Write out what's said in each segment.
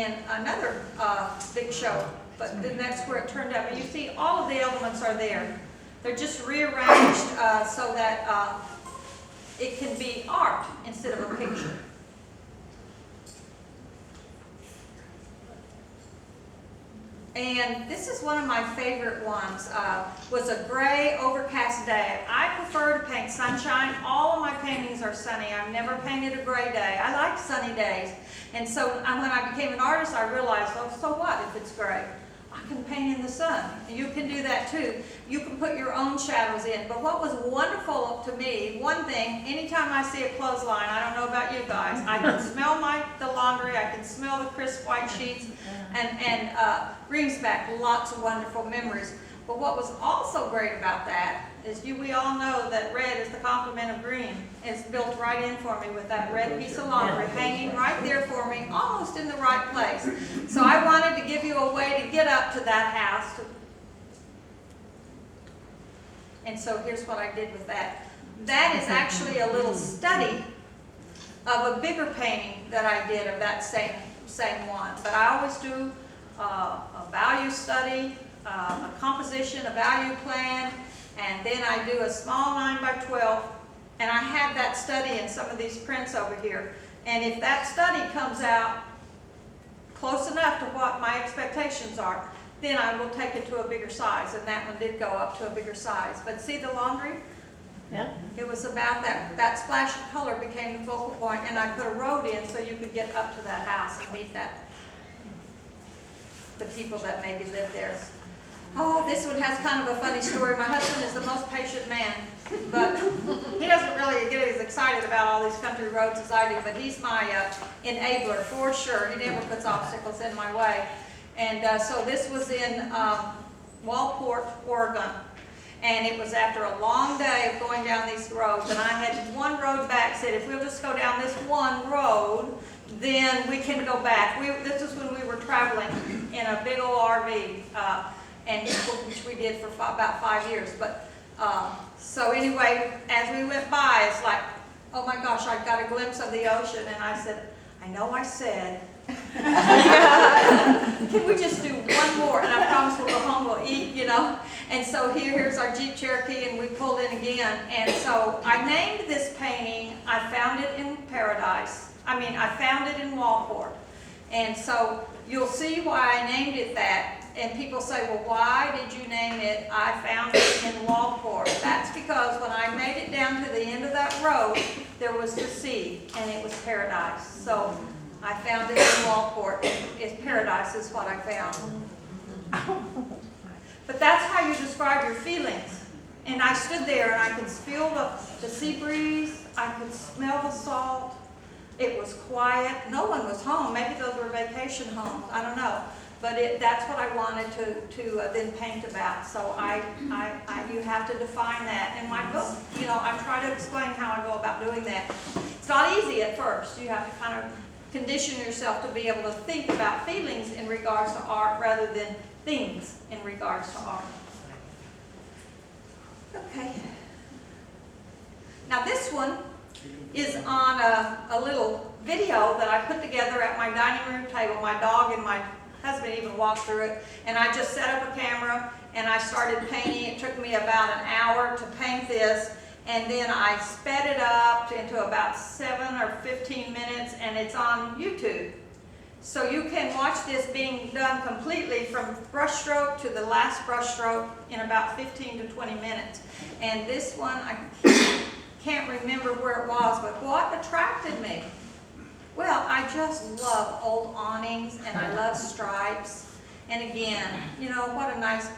And another big show, but then that's where it turned out. But you see, all of the elements are there. They're just rearranged so that it can be art instead of a picture. And this is one of my favorite ones. Was a gray, overcast day. I prefer to paint sunshine. All of my paintings are sunny. I've never painted a gray day. I like sunny days. And so when I became an artist, I realized, oh, so what if it's gray? I can paint in the sun. And you can do that too. You can put your own shadows in. But what was wonderful to me, one thing, anytime I see a clothesline, I don't know about you guys, I can smell the laundry, I can smell the crisp white sheets, and brings back lots of wonderful memories. But what was also great about that is we all know that red is the complement of green. It's built right in for me with that red piece of laundry hanging right there for me, almost in the right place. So I wanted to give you a way to get up to that house. And so here's what I did with that. That is actually a little study of a bigger painting that I did of that same one. But I always do a value study, a composition, a value plan, and then I do a small 9x12, and I have that study in some of these prints over here. And if that study comes out close enough to what my expectations are, then I will take it to a bigger size, and that one did go up to a bigger size. But see the laundry? Yeah. It was about that splash of color became the focal point, and I put a road in so you could get up to that house and meet the people that maybe live there. Oh, this one has kind of a funny story. My husband is the most patient man, but he doesn't really get as excited about all these country roads as I do, but he's my enabler for sure. He never puts obstacles in my way. And so this was in Walport, Oregon. And it was after a long day of going down these roads, and I had one road back, said if we'll just go down this one road, then we can go back. This is when we were traveling in a big old RV, and which we did for about 5 years. But so anyway, as we went by, it's like, oh my gosh, I got a glimpse of the ocean, and I said, I know I said, can we just do one more? And I promise we'll go home, we'll eat, you know. And so here's our Jeep Cherokee, and we pulled in again. And so I named this painting, I found it in Paradise. I found it in Walport. And so you'll see why I named it that. And people say, well, why did you name it, I found it in Walport? That's because when I made it down to the end of that road, there was the sea, and it was paradise. So I found it in Walport. It's paradise is what I found. But that's how you describe your feelings. And I stood there and I could feel the sea breeze. I could smell the salt. It was quiet. No one was home. Maybe those were vacation homes. I don't know. But that's what I wanted to then paint about. So you have to define that. In my book, you know, I try to explain how I go about doing that. It's not easy at first. You have to kind of condition yourself to be able to think about feelings in regards to art rather than things in regards to art. Okay. Now this one is on a little video that I put together at my dining room table. My dog and my husband even walked through it, and I just set up a camera and I started painting. It took me about an hour to paint this, and then I sped it up into about 7 or 15 minutes, and it's on YouTube. So you can watch this being done completely from brush stroke to the last brush stroke in about 15 to 20 minutes. And this one, I can't remember where it was, but what attracted me? Well, I just love old awnings, and I love stripes. And again, you know, what a nice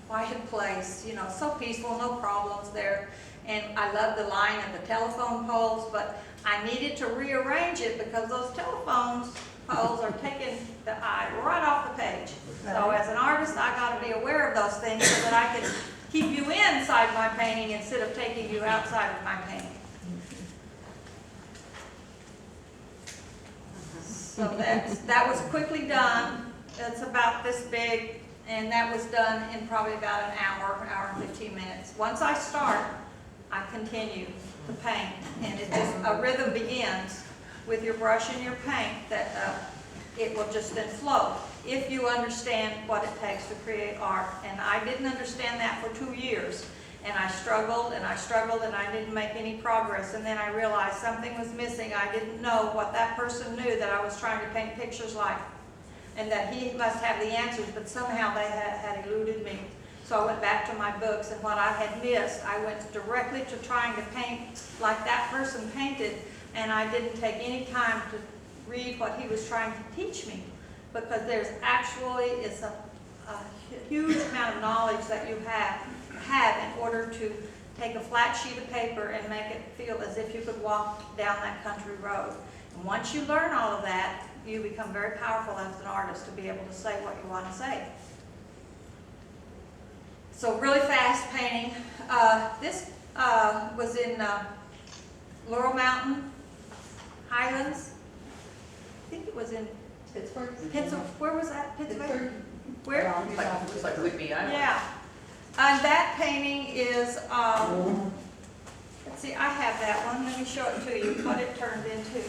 quiet place, you know, so peaceful, no problems there. And I love the line of the telephone poles, but I needed to rearrange it because those telephone poles are taking the eye right off the page. So as an artist, I got to be aware of those things so that I can keep you inside my painting instead of taking you outside of my painting. So that was quickly done. It's about this big, and that was done in probably about an hour and 15 minutes. Once I start, I continue to paint, and it just a rhythm begins with your brush and your paint that it will just then flow, if you understand what it takes to create art. And I didn't understand that for 2 years. And I struggled and I struggled and I didn't make any progress. And then I realized something was missing. I didn't know what that person knew that I was trying to paint pictures like. And that he must have the answers, but somehow they had eluded me. So I went back to my books, and what I had missed, I went directly to trying to paint like that person painted, and I didn't take any time to read what he was trying to teach me. Because there's actually is a huge amount of knowledge that you have in order to take a flat sheet of paper and make it feel as if you could walk down that country road. And once you learn all of that, you become very powerful as an artist to be able to say what you want to say. So really fast painting. This was in Laurel Mountain, Highlands. I think it was in Pittsburgh? Where was that? Pittsburgh? Where? Yeah, it's like Whitby Island. Yeah. And that painting is, let's see, I have that one. Let me show it to you, what it turned into.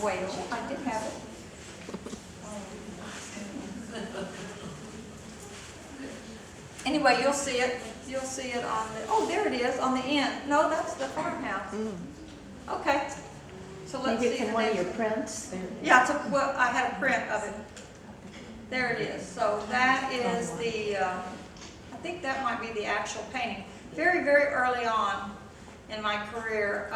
Whale, I did have it. Anyway, you'll see it. You'll see it on the, oh, there it is, on the end. No, that's the farmhouse. Okay. So let's Maybe see. it's in one of your prints. Yeah, it's a, well, I had a print of it. There it is. So that is the, I think that might be the actual painting. Very, very early on in my career,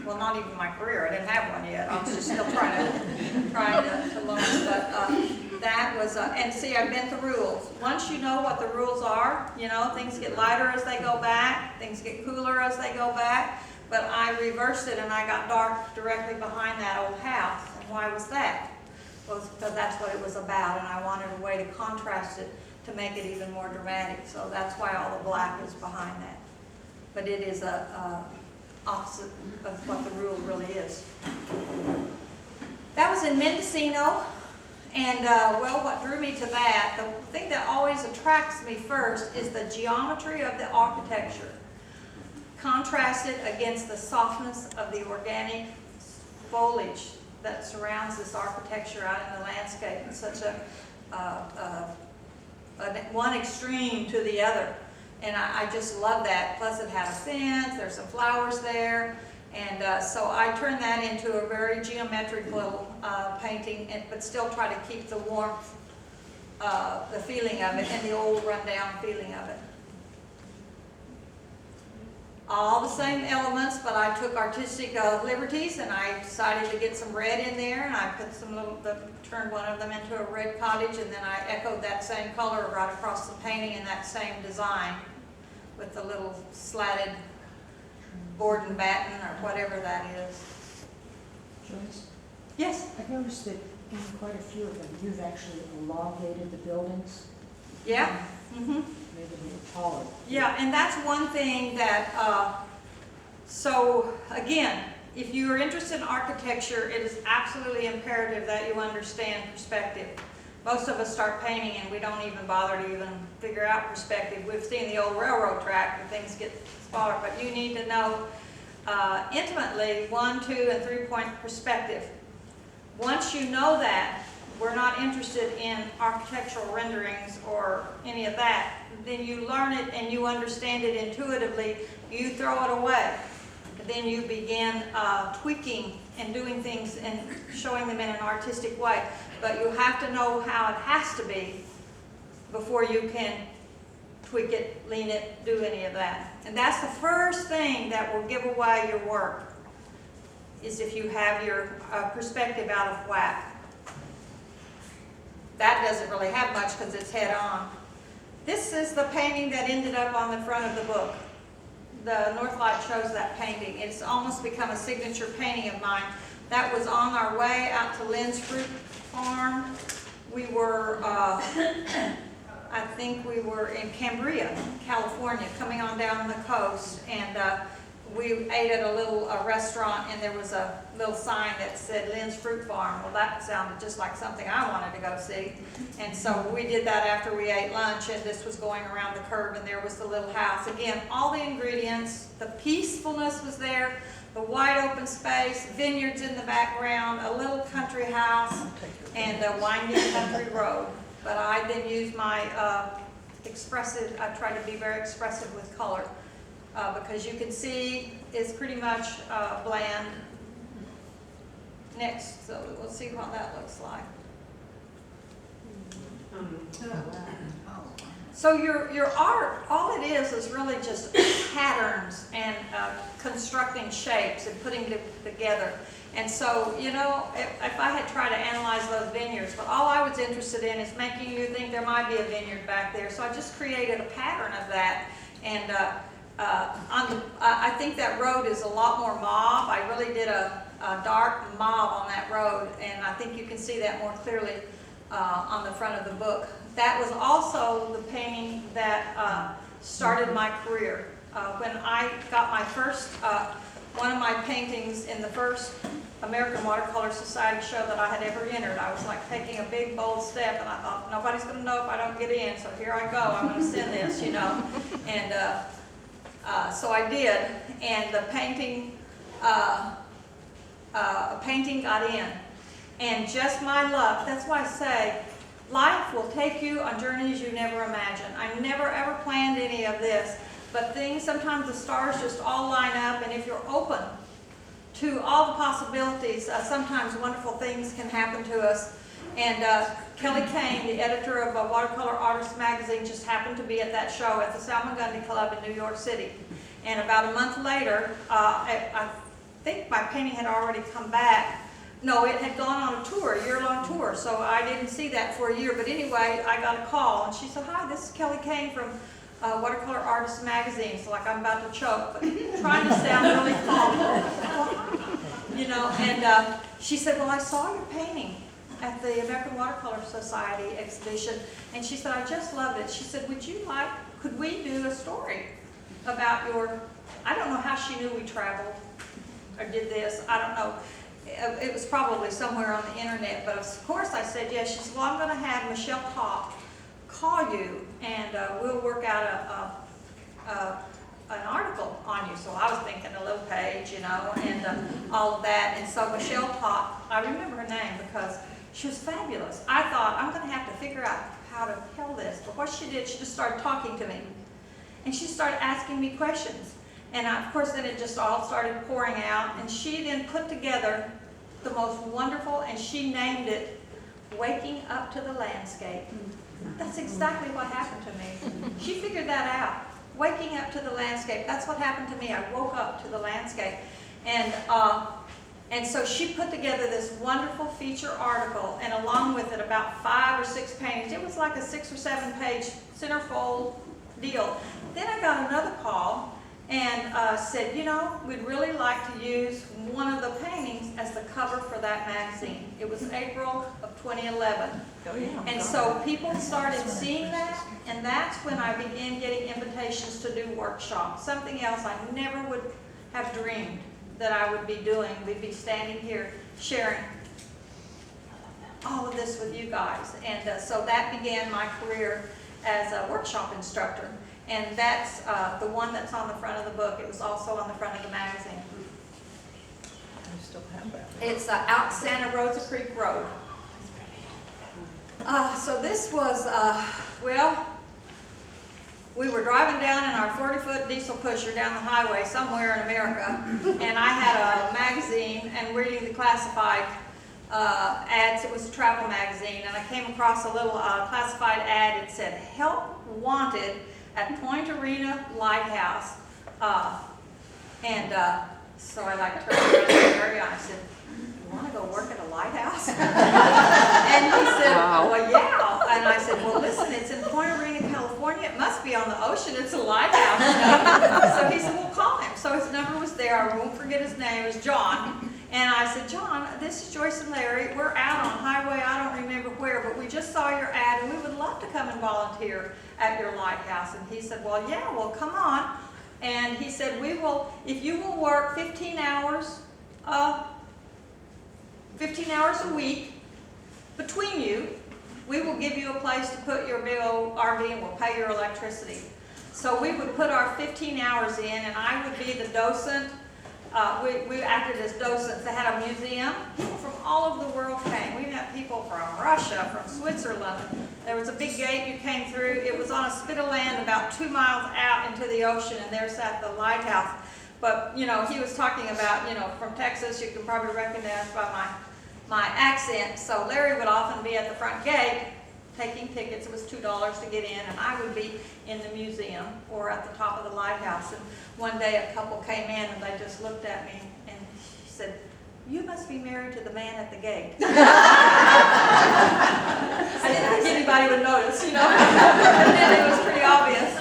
well, not even my career, I didn't have one yet. I was just still trying to learn. But that was, and see, I bent the rules. Once you know what the rules are, you know, things get lighter as they go back, things get cooler as they go back. But I reversed it and I got dark directly behind that old house. And why was that? Well, because that's what it was about, and I wanted a way to contrast it to make it even more dramatic. So that's why all the black is behind that. But it is a opposite of what the rule really is. That was in Mendocino, and well, what drew me to that, the thing that always attracts me first is the geometry of the architecture, contrasted against the softness of the organic foliage that surrounds this architecture out in the landscape. It's such one extreme to the other. And I just love that. Plus it had a fence, there's some flowers there. And so I turned that into a very geometric little painting, but still try to keep the warmth, the feeling of it, and the old rundown feeling of it. All the same elements, but I took artistic liberties, and I decided to get some red in there, and I put some little, turned one of them into a red cottage, and then I echoed that same color right across the painting in that same design with the little slatted board and batten or whatever that is. Joyce, Yes? I've noticed that in quite a few of them, you've actually elongated the buildings. Yeah? Mm-hmm. Made them a little taller. Yeah, and that's one thing that, so again, if you are interested in architecture, it is absolutely imperative that you understand perspective. Most of us start painting and we don't even bother to even figure out perspective. We've seen the old railroad track and things get smaller, but you need to know intimately 1, 2, and 3 point perspective. Once you know that, we're not interested in architectural renderings or any of that, then you learn it and you understand it intuitively, you throw it away. Then you begin tweaking and doing things and showing them in an artistic way. But you have to know how it has to be before you can tweak it, lean it, do any of that. And that's the first thing that will give away your work, is if you have your perspective out of whack. That doesn't really have much because it's head on. This is the painting that ended up on the front of the book. The North Light shows that painting. It's almost become a signature painting of mine. That was on our way out to Lynn's Fruit Farm. We were, I think we were in Cambria, California, coming on down the coast. And we ate at a little restaurant, and there was a little sign that said Lynn's Fruit Farm. Well, that sounded just like something I wanted to go see. And so we did that after we ate lunch, and this was going around the curve, and there was the little house. Again, all the ingredients, the peacefulness was there, the wide open space, vineyards in the background, a little country house, and a winding country road. But I then used my expressive, I try to be very expressive with color. Because you can see it's pretty much bland. Next, so we'll see what that looks like. So your art, all it is really just patterns and constructing shapes and putting them together. And so, you know, if I had tried to analyze those vineyards, but all I was interested in is making you think there might be a vineyard back there. So I just created a pattern of that. And I think that road is a lot more mauve. I really did a dark mauve on that road, and I think you can see that more clearly on the front of the book. That was also the painting that started my career. When I got my first, one of my paintings in the first American Watercolor Society show that I had ever entered, I was like taking a big bold step, and I thought, nobody's going to know if I don't get in, so here I go, I'm going to send this, you know. And so I did, and the painting got in. And just my luck, that's why I say, life will take you on journeys you never imagined. I never ever planned any of this, but things, sometimes the stars just all line up, and if you're open to all the possibilities, sometimes wonderful things can happen to us. And Kelly Kane, the editor of Watercolor Artist magazine, just happened to be at that show at the Salmagundi Club in New York City. And about a month later, I think my painting had already come back. No, it had gone on a tour, a year-long tour, so I didn't see that for a year. But anyway, I got a call, and she said, hi, this is Kelly Kane from Watercolor Artist magazine. So like I'm about to choke, but trying to sound really calm. You know, and she said, well, I saw your painting at the American Watercolor Society exhibition, and she said, I just loved it. She said, could we do a story about your, I don't know how she knew we traveled or did this, I don't know. It was probably somewhere on the internet, but of course I said yes. She said, well, I'm going to have Michelle Pop call you, and we'll work out an article on you. So I was thinking a little page, you know, and all of that. And so Michelle Pop, I remember her name because she was fabulous. I thought, I'm going to have to figure out how to tell this. But what she did, she just started talking to me. And she started asking me questions. And of course, then it just all started pouring out. And she then put together the most wonderful, and she named it Waking Up to the Landscape. That's exactly what happened to me. She figured that out. Waking up to the landscape. That's what happened to me. I woke up to the landscape. And so she put together this wonderful feature article, and along with it about 5 or 6 paintings. It was like a 6 or 7 page centerfold deal. Then I got another call and said, you know, we'd really like to use one of the paintings as the cover for that magazine. It was April of 2011. Oh, yeah. And so people started seeing that, and that's when I began getting invitations to do workshops, something else I never would have dreamed that I would be doing. We'd be standing here sharing all of this with you guys. And so that began my career as a workshop instructor. And that's the one that's on the front of the book. It was also on the front of the magazine. I still have that. It's out Santa Rosa Creek Road. So this was, well, we were driving down in our 40-foot diesel pusher down the highway somewhere in America, and I had a magazine and reading the classified ads. It was a travel magazine, and I came across a little classified ad. It said, "Help wanted at Point Arena Lighthouse." So I like turned around to Harry and I said, "You want to go work at a lighthouse?" And he said, "Well, yeah." And I said, "Well, listen, it's in Point Arena, California. It must be on the ocean. It's a lighthouse." You know? So he said, "Well, call him." So his number was there. I won't forget his name. It was John. And I said, "John, this is Joyce and Larry. We're out on highway, I don't remember where, but we just saw your ad, and we would love to come and volunteer at your lighthouse." And he said, "Well, yeah, well, come on." And he said, if you will work 15 hours a week between you, we will give you a place to put your big old RV and we'll pay your electricity. So we would put our 15 hours in, and I would be the docent. We acted as docents. They had a museum. People from all over the world came. We had people from Russia, from Switzerland. There was a big gate you came through. It was on a spit of land about 2 miles out into the ocean, and there sat the Lighthouse. But, you know, he was talking about, you know, from Texas. You can probably recognize by my accent. So Larry would often be at the front gate taking tickets. It was $2 to get in, and I would be in the museum or at the top of the Lighthouse. And one day a couple came in and they just looked at me and she said, "You must be married to the man at the gate." I didn't think anybody would notice, you know, but then it was pretty obvious.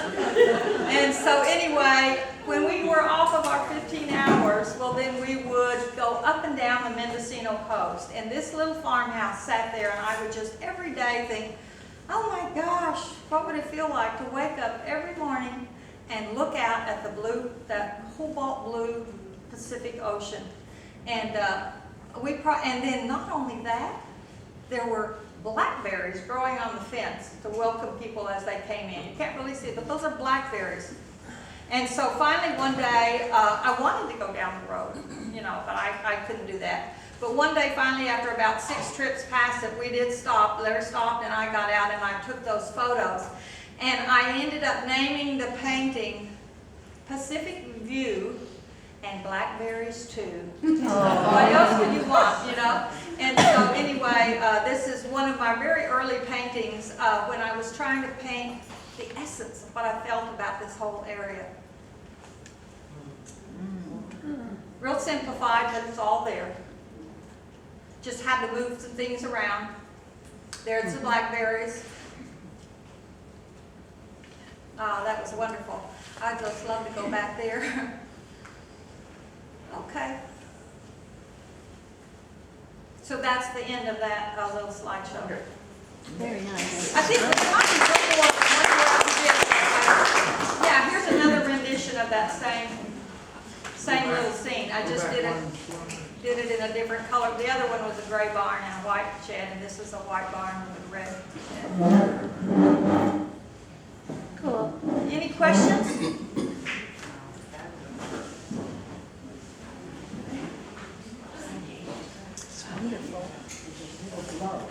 And so anyway, when we were off of our 15 hours, well, then we would go up and down the Mendocino coast. And this little farmhouse sat there, and I would just every day think, oh my gosh, what would it feel like to wake up every morning and look out at the blue, that cobalt blue Pacific Ocean. And and then not only that, there were blackberries growing on the fence to welcome people as they came in. You can't really see it, but those are blackberries. And so finally one day, I wanted to go down the road, you know, but I couldn't do that. But one day finally, after about 6 trips past it, we did stop. Larry stopped and I got out and I took those photos. And I ended up naming the painting Pacific View and Blackberries Too. What else would you want, you know? And so anyway, this is one of my very early paintings when I was trying to paint the essence of what I felt about this whole area. Real simplified, but it's all there. Just had to move some things around. There's the blackberries. Oh, that was wonderful. I'd just love to go back there. Okay. So that's the end of that little slideshow. Very nice. I think there might be one more. Yeah, here's another rendition of that same little scene. I just did it in a different color. The other one was a gray barn and a white shed, and this is a white barn with a red shed. Cool. Any questions?